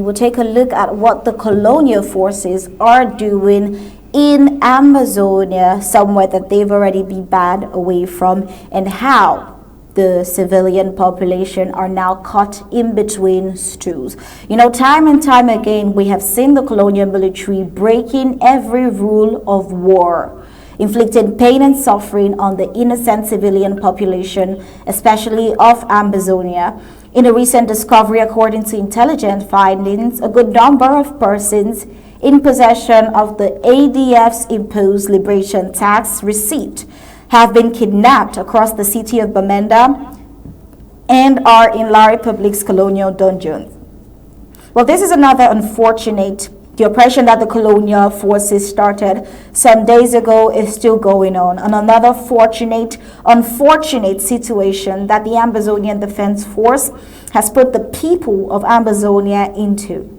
We'll take a look at what the colonial forces are doing in Amazonia, somewhere that they've already been banned away from, and how the civilian population are now caught in between stools. You know, time and time again, we have seen the colonial military breaking every rule of war, inflicting pain and suffering on the innocent civilian population, especially of Amazonia. In a recent discovery, according to intelligence findings, a good number of persons in possession of the ADF's imposed liberation tax receipt have been kidnapped across the city of Bamenda and are in La Republic's colonial dungeons. Well, this is another unfortunate. The oppression that the colonial forces started some days ago is still going on. And another unfortunate situation that the Amazonian Defense Force has put the people of Amazonia into.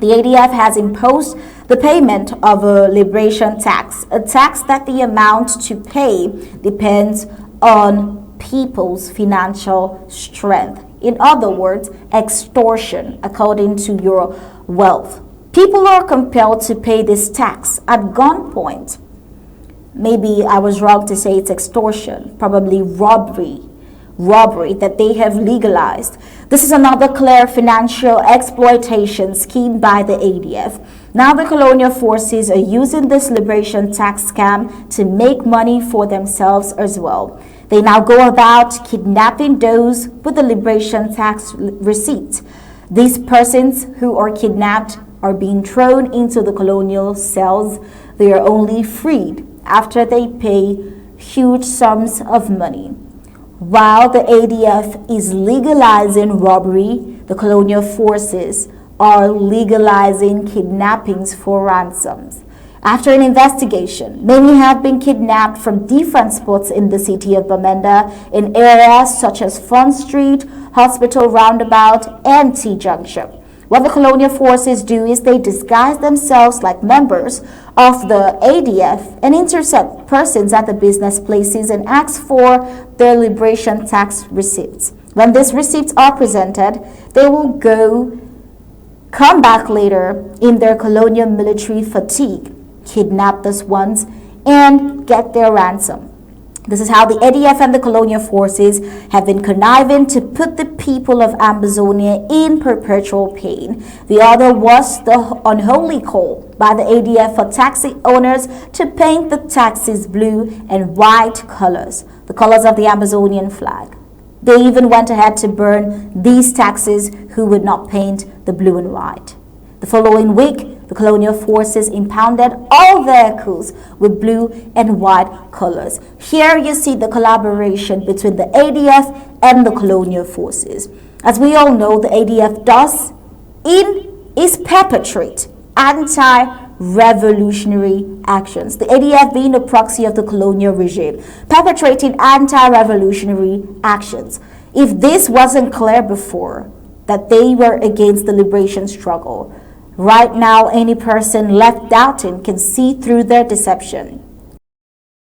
The ADF has imposed the payment of a liberation tax, a tax that the amount to pay depends on people's financial strength. In other words, extortion according to your wealth. People are compelled to pay this tax at gunpoint. Maybe I was wrong to say it's extortion, probably robbery that they have legalized. This is another clear financial exploitation scheme by the ADF. Now the colonial forces are using this liberation tax scam to make money for themselves as well. They now go about kidnapping those with the liberation tax receipt. These persons who are kidnapped are being thrown into the colonial cells. They are only freed after they pay huge sums of money. While the ADF is legalizing robbery, the colonial forces are legalizing kidnappings for ransoms. After an investigation, many have been kidnapped from different spots in the city of Bamenda in areas such as Fund Street, Hospital Roundabout, and T-Junction. What the colonial forces do is they disguise themselves like members of the ADF and intercept persons at the business places and ask for their liberation tax receipts. When these receipts are presented, they will come back later in their colonial military fatigue, kidnap these ones, and get their ransom. This is how the ADF and the colonial forces have been conniving to put the people of Amazonia in perpetual pain. The other was the unholy call by the ADF for taxi owners to paint the taxis blue and white colors, the colors of the Amazonian flag. They even went ahead to burn these taxis who would not paint the blue and white. The following week, the colonial forces impounded all vehicles with blue and white colors. Here you see the collaboration between the ADF and the colonial forces. As we all know, the ADF is perpetrate anti-revolutionary actions. The ADF being a proxy of the colonial regime, perpetrating anti-revolutionary actions. If this wasn't clear before, that they were against the liberation struggle, right now any person left doubting can see through their deception.